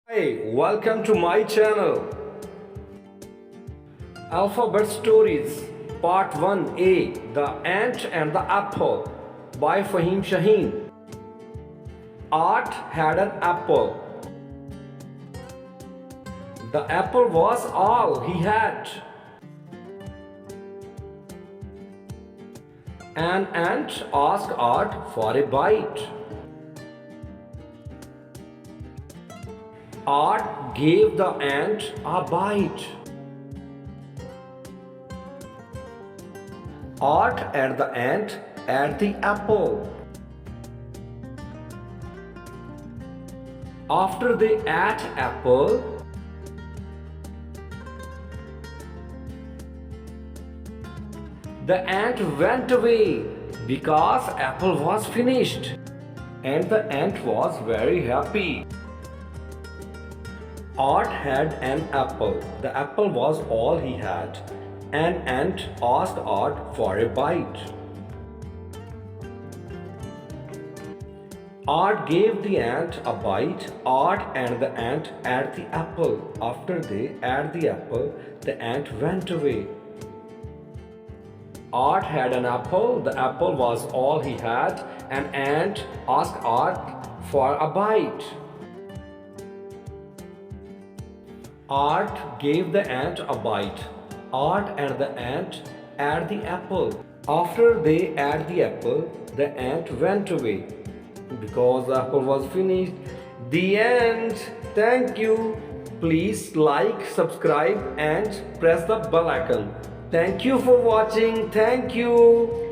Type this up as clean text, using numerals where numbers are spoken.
Hey, welcome to my channel. Alphabet Stories Part 1A, The Ant and the Apple by FaheemShaheen. Art had an apple. The apple was all he had. An ant asked Art for a bite. Art gave the ant a bite. Art and the ant ate the apple. After they ate apple, the ant went away because apple was finished, and the ant was very happy. Art had an apple. The apple was all he had. An ant asked Art for a bite. Art gave the ant a bite. Art and the ant ate the apple. After they ate the apple, the ant went away. Art had an apple. The apple was all he had. An ant asked Art for a bite. Art gave the ant a bite. Art and the ant ate the apple. After they ate the apple, the ant went away because the apple was finished. The end. Thank you. Please like, subscribe, and press the bell icon. Thank you for watching. Thank you.